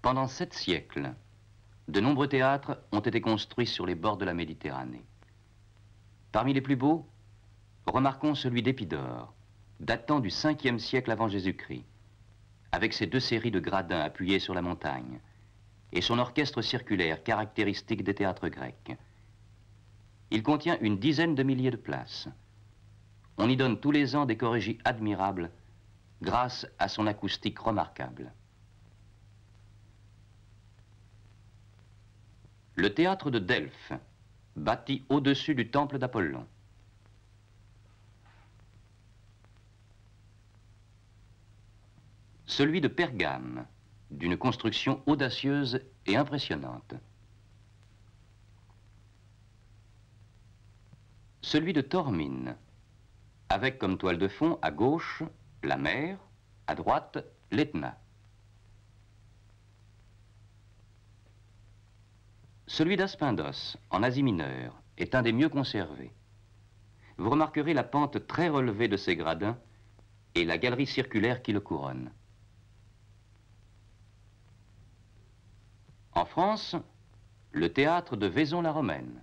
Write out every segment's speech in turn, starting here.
Pendant 7 siècles, de nombreux théâtres ont été construits sur les bords de la Méditerranée. Parmi les plus beaux, remarquons celui d'Épidore, datant du 5e siècle avant Jésus-Christ, avec ses 2 séries de gradins appuyés sur la montagne et son orchestre circulaire caractéristique des théâtres grecs. Il contient une dizaine de milliers de places. On y donne tous les ans des chorégies admirables grâce à son acoustique remarquable. Le théâtre de Delphes, bâti au-dessus du temple d'Apollon. Celui de Pergame, d'une construction audacieuse et impressionnante. Celui de Taormine, avec comme toile de fond à gauche la mer, à droite l'Etna. Celui d'Aspindos, en Asie mineure, est un des mieux conservés. Vous remarquerez la pente très relevée de ses gradins et la galerie circulaire qui le couronne. En France, le théâtre de Vaison-la-Romaine.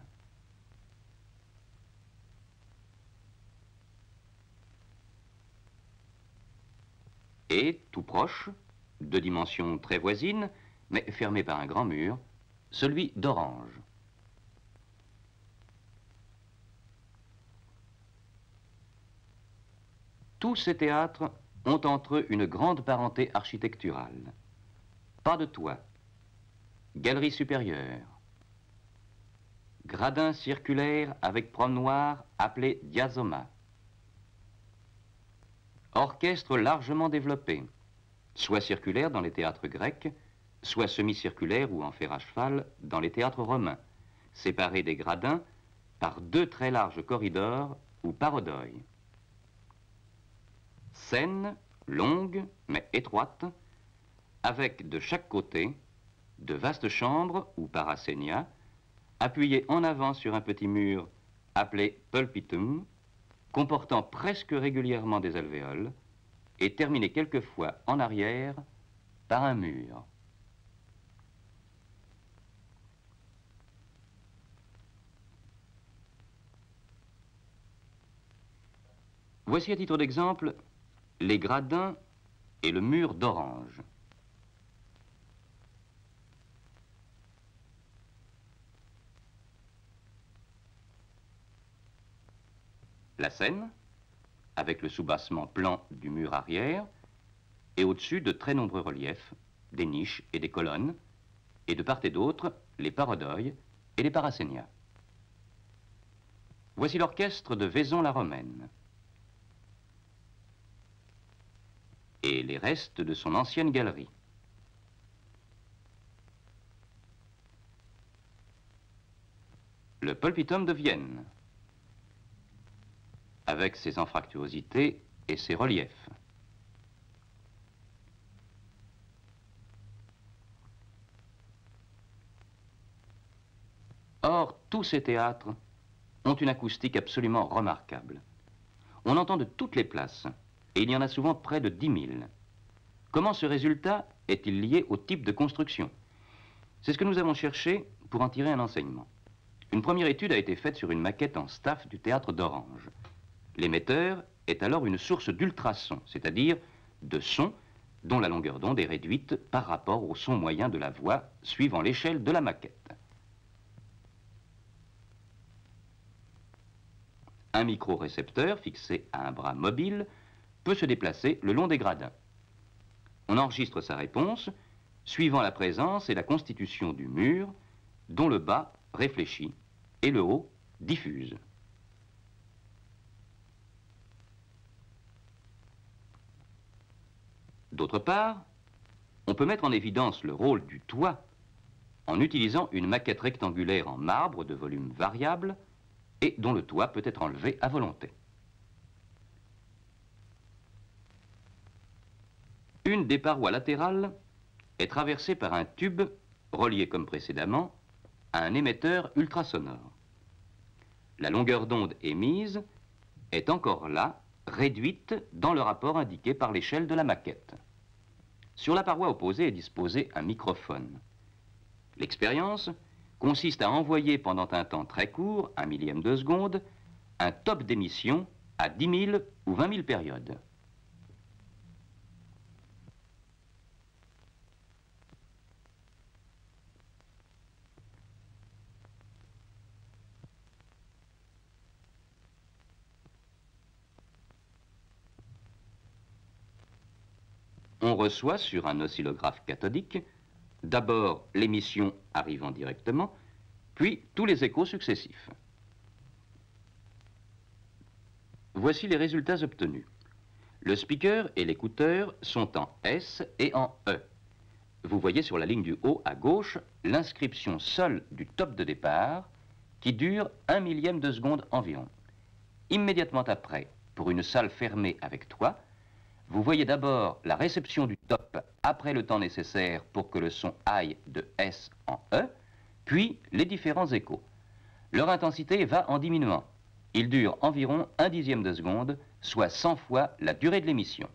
Et, tout proche, de dimensions très voisines, mais fermé par un grand mur, celui d'Orange. Tous ces théâtres ont entre eux une grande parenté architecturale. Pas de toit, galerie supérieure, gradin circulaire avec promenoir appelé diazoma, orchestre largement développé, soit circulaire dans les théâtres grecs, soit semi-circulaire ou en fer à cheval dans les théâtres romains, séparés des gradins par 2 très larges corridors ou parodoi. Scène longue mais étroite, avec de chaque côté de vastes chambres ou parascénia, appuyées en avant sur un petit mur appelé pulpitum, comportant presque régulièrement des alvéoles, et terminé quelquefois en arrière par un mur. Voici à titre d'exemple les gradins et le mur d'Orange. La scène, avec le soubassement plan du mur arrière, et au-dessus de très nombreux reliefs, des niches et des colonnes, et de part et d'autre, les parodoi et les parascénia. Voici l'orchestre de Vaison-la-Romaine et les restes de son ancienne galerie. Le pulpitum de Vienne, avec ses anfractuosités et ses reliefs. Or, tous ces théâtres ont une acoustique absolument remarquable. On entend de toutes les places, et il y en a souvent près de 10 000. Comment ce résultat est-il lié au type de construction? C'est ce que nous avons cherché pour en tirer un enseignement. Une première étude a été faite sur une maquette en staff du théâtre d'Orange. L'émetteur est alors une source d'ultrasons, c'est-à-dire de son dont la longueur d'onde est réduite par rapport au son moyen de la voix suivant l'échelle de la maquette. Un micro-récepteur fixé à un bras mobile peut se déplacer le long des gradins. On enregistre sa réponse suivant la présence et la constitution du mur, dont le bas réfléchit et le haut diffuse. D'autre part, on peut mettre en évidence le rôle du toit en utilisant une maquette rectangulaire en marbre de volume variable et dont le toit peut être enlevé à volonté. Une des parois latérales est traversée par un tube relié comme précédemment à un émetteur ultrasonore. La longueur d'onde émise est encore là, réduite dans le rapport indiqué par l'échelle de la maquette. Sur la paroi opposée est disposé un microphone. L'expérience consiste à envoyer pendant un temps très court, 1/1000 de seconde, un top d'émission à 10 000 ou 20 000 périodes. On reçoit sur un oscillographe cathodique d'abord l'émission arrivant directement, puis tous les échos successifs. Voici les résultats obtenus. Le speaker et l'écouteur sont en S et en E. Vous voyez sur la ligne du haut à gauche l'inscription seule du top de départ qui dure 1/1000 de seconde environ. Immédiatement après, pour une salle fermée avec toit, vous voyez d'abord la réception du top après le temps nécessaire pour que le son aille de S en E, puis les différents échos. Leur intensité va en diminuant. Il dure environ 1/10 de seconde, soit 100 fois la durée de l'émission.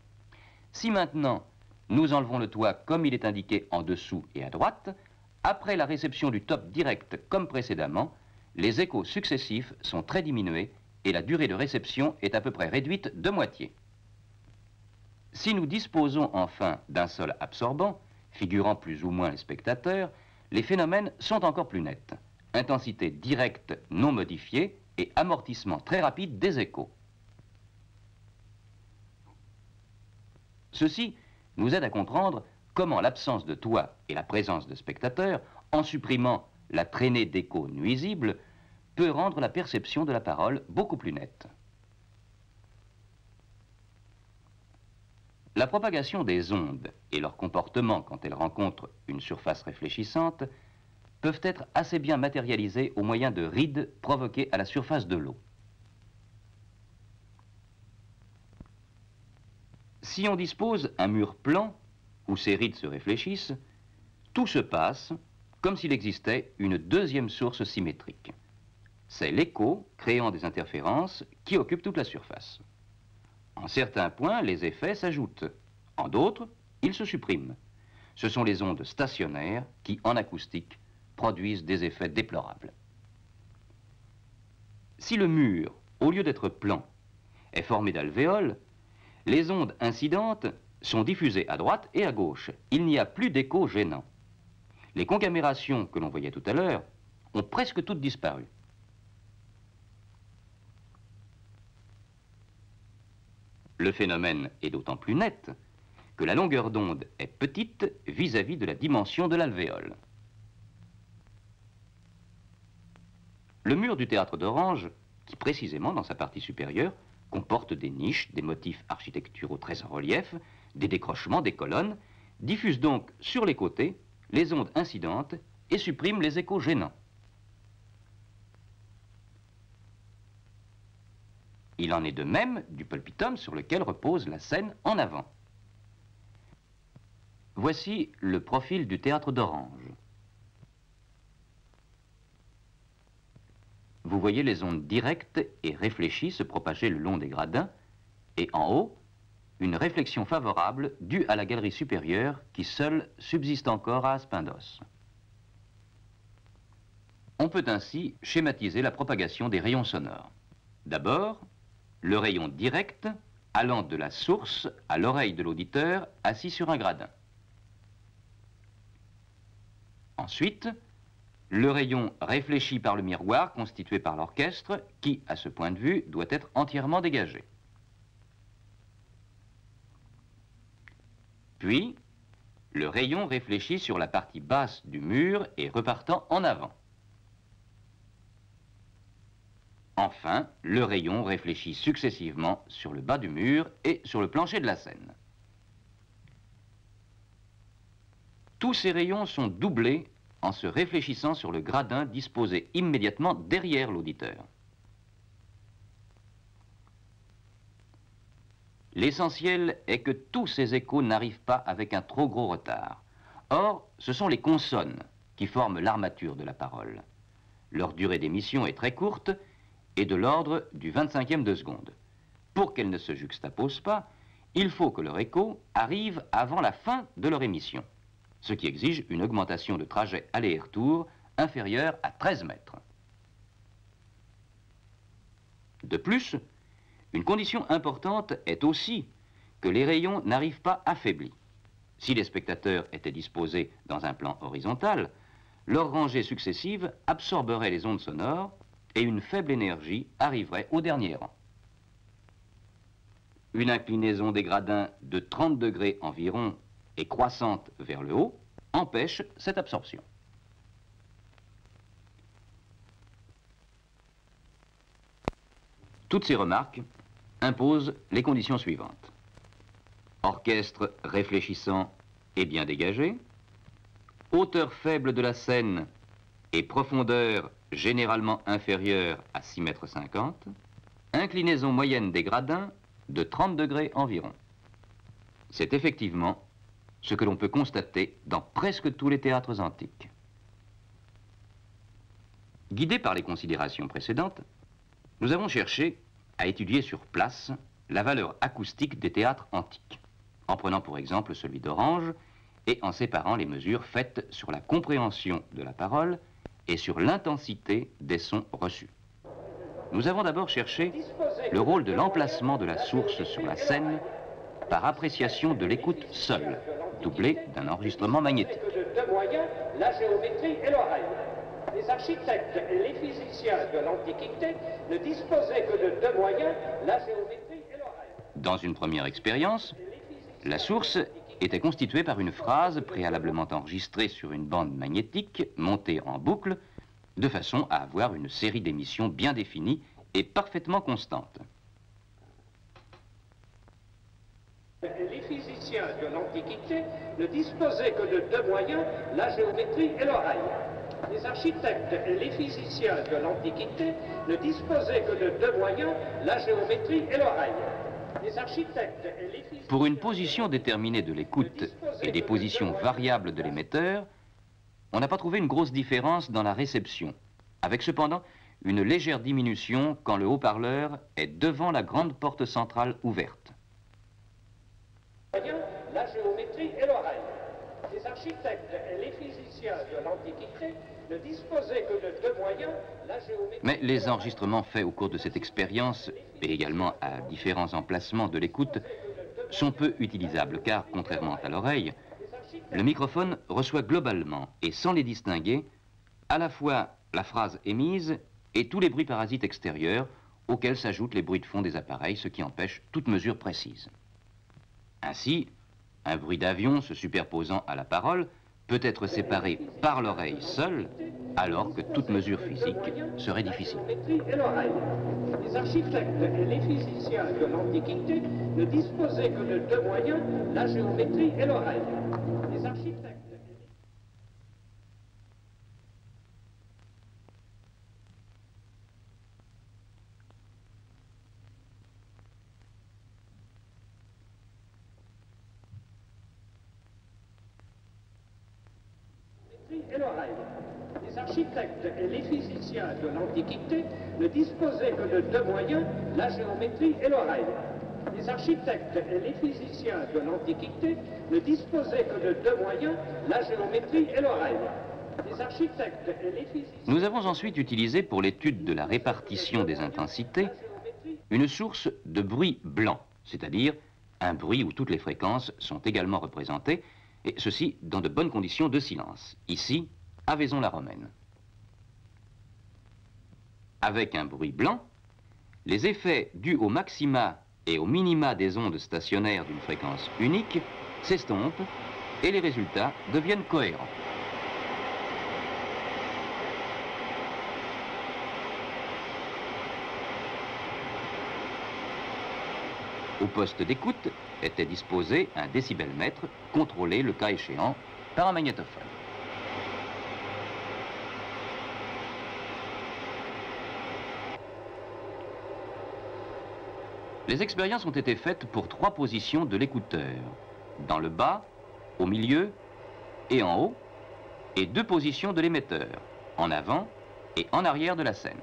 Si maintenant nous enlevons le toit comme il est indiqué en dessous et à droite, après la réception du top direct comme précédemment, les échos successifs sont très diminués et la durée de réception est à peu près réduite de moitié. Si nous disposons enfin d'un sol absorbant, figurant plus ou moins les spectateurs, les phénomènes sont encore plus nets. Intensité directe non modifiée et amortissement très rapide des échos. Ceci nous aide à comprendre comment l'absence de toit et la présence de spectateurs, en supprimant la traînée d'échos nuisibles, peut rendre la perception de la parole beaucoup plus nette. La propagation des ondes et leur comportement quand elles rencontrent une surface réfléchissante peuvent être assez bien matérialisés au moyen de rides provoquées à la surface de l'eau. Si on dispose un mur plan où ces rides se réfléchissent, tout se passe comme s'il existait une deuxième source symétrique. C'est l'écho créant des interférences qui occupe toute la surface. En certains points, les effets s'ajoutent. En d'autres, ils se suppriment. Ce sont les ondes stationnaires qui, en acoustique, produisent des effets déplorables. Si le mur, au lieu d'être plan, est formé d'alvéoles, les ondes incidentes sont diffusées à droite et à gauche. Il n'y a plus d'écho gênant. Les concamérations que l'on voyait tout à l'heure ont presque toutes disparu. Le phénomène est d'autant plus net que la longueur d'onde est petite vis-à-vis de la dimension de l'alvéole. Le mur du théâtre d'Orange, qui précisément dans sa partie supérieure comporte des niches, des motifs architecturaux très en relief, des décrochements, des colonnes, diffuse donc sur les côtés les ondes incidentes et supprime les échos gênants. Il en est de même du pulpitum sur lequel repose la scène en avant. Voici le profil du théâtre d'Orange. Vous voyez les ondes directes et réfléchies se propager le long des gradins, et en haut, une réflexion favorable due à la galerie supérieure qui seule subsiste encore à Aspendos. On peut ainsi schématiser la propagation des rayons sonores. D'abord, le rayon direct allant de la source à l'oreille de l'auditeur assis sur un gradin. Ensuite, le rayon réfléchi par le miroir constitué par l'orchestre qui, à ce point de vue, doit être entièrement dégagé. Puis, le rayon réfléchi sur la partie basse du mur et repartant en avant. Enfin, le rayon réfléchit successivement sur le bas du mur et sur le plancher de la scène. Tous ces rayons sont doublés en se réfléchissant sur le gradin disposé immédiatement derrière l'auditeur. L'essentiel est que tous ces échos n'arrivent pas avec un trop gros retard. Or, ce sont les consonnes qui forment l'armature de la parole. Leur durée d'émission est très courte et de l'ordre du 25e de seconde. Pour qu'elles ne se juxtaposent pas, il faut que leur écho arrive avant la fin de leur émission, ce qui exige une augmentation de trajet aller et retour inférieure à 13 mètres. De plus, une condition importante est aussi que les rayons n'arrivent pas affaiblis. Si les spectateurs étaient disposés dans un plan horizontal, leurs rangées successives absorberaient les ondes sonores et une faible énergie arriverait au dernier rang. Une inclinaison des gradins de 30 degrés environ et croissante vers le haut empêche cette absorption. Toutes ces remarques imposent les conditions suivantes. Orchestre réfléchissant et bien dégagé, hauteur faible de la scène et profondeur généralement inférieure à 6,50 m, inclinaison moyenne des gradins de 30 degrés environ. C'est effectivement ce que l'on peut constater dans presque tous les théâtres antiques. Guidés par les considérations précédentes, nous avons cherché à étudier sur place la valeur acoustique des théâtres antiques, en prenant pour exemple celui d'Orange et en séparant les mesures faites sur la compréhension de la parole et sur l'intensité des sons reçus. Nous avons d'abord cherché le rôle de l'emplacement de la source sur la scène par appréciation de l'écoute seule, doublée d'un enregistrement magnétique. Deux moyens, la géométrie et l'oreille. Les architectes et les physiciens de l'Antiquité ne disposaient que de deux moyens, la géométrie et l'oreille. Dans une première expérience, la source était constituée par une phrase préalablement enregistrée sur une bande magnétique montée en boucle, de façon à avoir une série d'émissions bien définie et parfaitement constante. Les physiciens de l'Antiquité ne disposaient que de deux moyens, la géométrie et l'oreille. Les architectes et les physiciens de l'Antiquité ne disposaient que de deux moyens, la géométrie et l'oreille. Les architectes et les physiciens... Pour une position déterminée de l'écoute et des positions variables de l'émetteur, on n'a pas trouvé une grosse différence dans la réception, avec cependant une légère diminution quand le haut-parleur est devant la grande porte centrale ouverte. La géométrie et l'oreille. Les architectes et les physiciens de l'Antiquité ne disposaient que de deux moyens, la géométrie... Mais les enregistrements faits au cours de cette expérience, et également à différents emplacements de l'écoute, sont peu utilisables, car, contrairement à l'oreille, le microphone reçoit globalement, et sans les distinguer, à la fois la phrase émise et tous les bruits parasites extérieurs, auxquels s'ajoutent les bruits de fond des appareils, ce qui empêche toute mesure précise. Ainsi, un bruit d'avion se superposant à la parole peut être séparé par l'oreille seule, alors que toute mesure physique serait difficile. Les architectes et les physiciens de l'Antiquité ne disposaient que de deux moyens, la géométrie et l'oreille. Les architectes... et l'oreille. Les architectes et les physiciens de l'Antiquité ne disposaient que de deux moyens, la géométrie et l'oreille. Les architectes et les physiciens de l'Antiquité ne disposaient que de deux moyens, la géométrie et l'oreille. Les architectes et les physiciens... Nous avons ensuite utilisé pour l'étude de la répartition des intensités une source de bruit blanc, c'est-à-dire un bruit où toutes les fréquences sont également représentées, et ceci dans de bonnes conditions de silence. Ici, à Vaison-la-Romaine. Avec un bruit blanc, les effets dus au maxima et au minima des ondes stationnaires d'une fréquence unique s'estompent et les résultats deviennent cohérents. Au poste d'écoute était disposé un décibelmètre, contrôlé le cas échéant par un magnétophone. Les expériences ont été faites pour 3 positions de l'écouteur, dans le bas, au milieu et en haut, et 2 positions de l'émetteur, en avant et en arrière de la scène.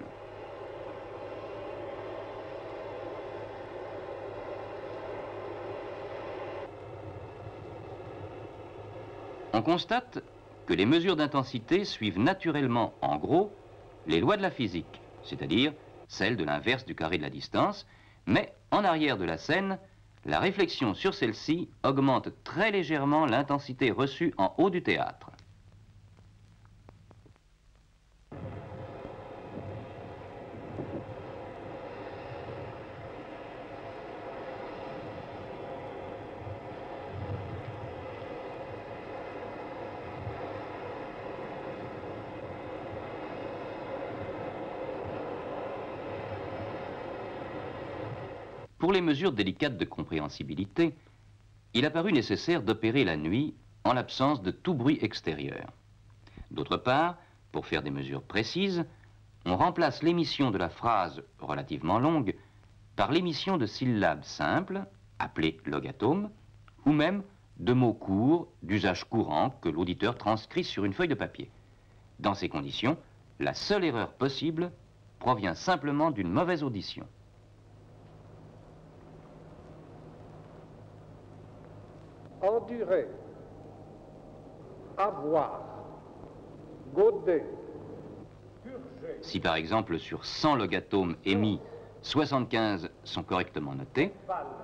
On constate que les mesures d'intensité suivent naturellement, en gros, les lois de la physique, c'est-à-dire celles de l'inverse du carré de la distance, mais en arrière de la scène, la réflexion sur celle-ci augmente très légèrement l'intensité reçue en haut du théâtre. Pour les mesures délicates de compréhensibilité, il a paru nécessaire d'opérer la nuit en l'absence de tout bruit extérieur. D'autre part, pour faire des mesures précises, on remplace l'émission de la phrase relativement longue par l'émission de syllabes simples, appelées logatomes, ou même de mots courts d'usage courant que l'auditeur transcrit sur une feuille de papier. Dans ces conditions, la seule erreur possible provient simplement d'une mauvaise audition. Endurer, avoir, goder, purger. Si par exemple sur 100 logatomes émis, 75 sont correctement notés,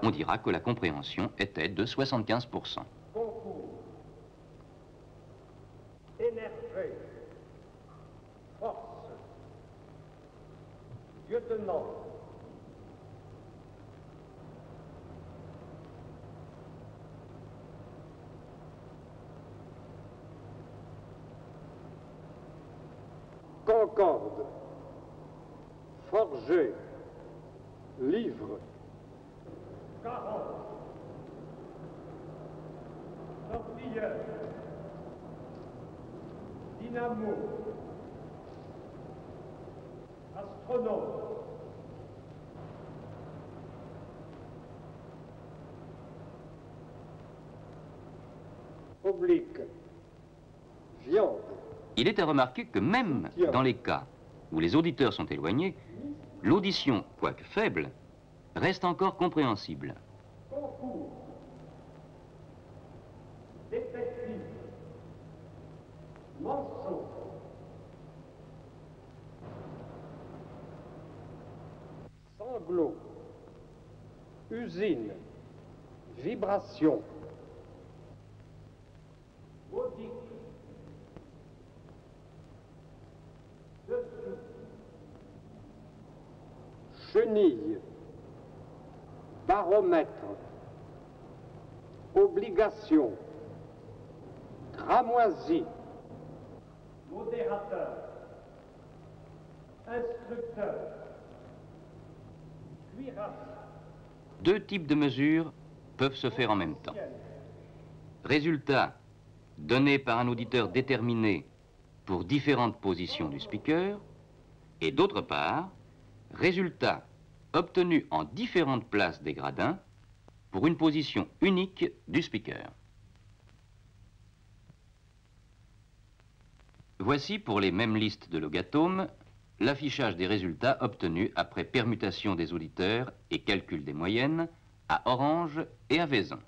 on dira que la compréhension était de 75%. Concours, énervé, force, lieutenant, concorde, forger, livre, carotte, torpilleur, dynamo, astronome, oblique, viande. Il est à remarquer que même dans les cas où les auditeurs sont éloignés, l'audition, quoique faible, reste encore compréhensible. Concours, détective, mensonge, sanglot, usine, vibration, modique, dessous, chenille, baromètre, obligation, cramoisie, modérateur, instructeur, cuirasse, Deux types de mesures peuvent se faire en même temps. Résultat donné par un auditeur déterminé pour différentes positions du speaker, et d'autre part, résultat obtenu en différentes places des gradins pour une position unique du speaker. Voici pour les mêmes listes de logatomes l'affichage des résultats obtenus après permutation des auditeurs et calcul des moyennes à Orange et à Vaison.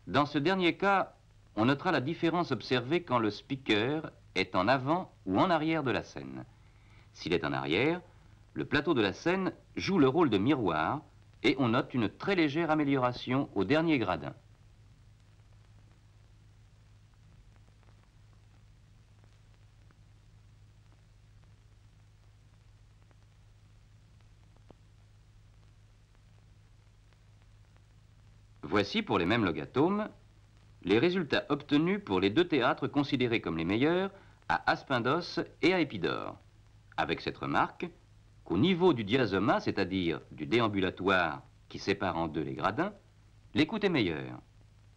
Dans ce dernier cas, on notera la différence observée quand le speaker est en avant ou en arrière de la scène. S'il est en arrière, le plateau de la scène joue le rôle de miroir et on note une très légère amélioration au dernier gradin. Voici pour les mêmes logatomes les résultats obtenus pour les deux théâtres considérés comme les meilleurs à Aspendos et à Épidore, avec cette remarque qu'au niveau du diasoma, c'est-à-dire du déambulatoire qui sépare en deux les gradins, l'écoute est meilleure.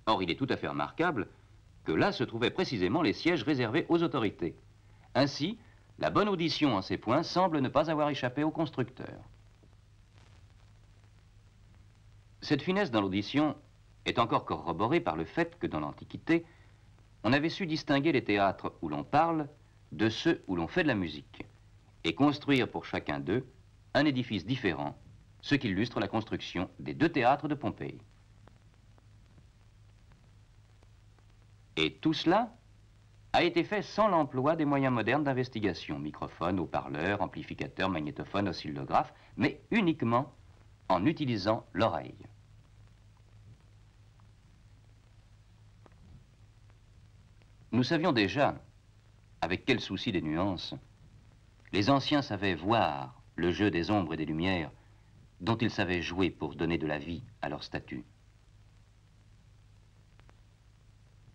Or, il est tout à fait remarquable que là se trouvaient précisément les sièges réservés aux autorités. Ainsi, la bonne audition en ces points semble ne pas avoir échappé au constructeur. Cette finesse dans l'audition est encore corroborée par le fait que dans l'Antiquité, on avait su distinguer les théâtres où l'on parle de ceux où l'on fait de la musique, et construire pour chacun d'eux un édifice différent, ce qui illustre la construction des 2 théâtres de Pompéi. Et tout cela a été fait sans l'emploi des moyens modernes d'investigation, microphones, haut-parleurs, amplificateurs, magnétophones, oscillographes, mais uniquement en utilisant l'oreille. Nous savions déjà, avec quel souci des nuances, les anciens savaient voir le jeu des ombres et des lumières dont ils savaient jouer pour donner de la vie à leur statue.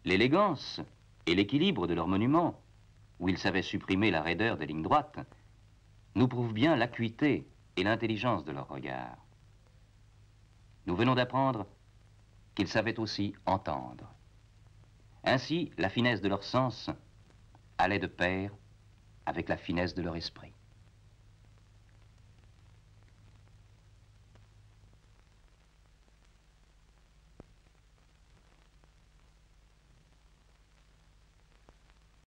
L'élégance et l'équilibre de leurs monuments, où ils savaient supprimer la raideur des lignes droites, nous prouvent bien l'acuité et l'intelligence de leur regard. Nous venons d'apprendre qu'ils savaient aussi entendre. Ainsi, la finesse de leur sens allait de pair avec la finesse de leur esprit.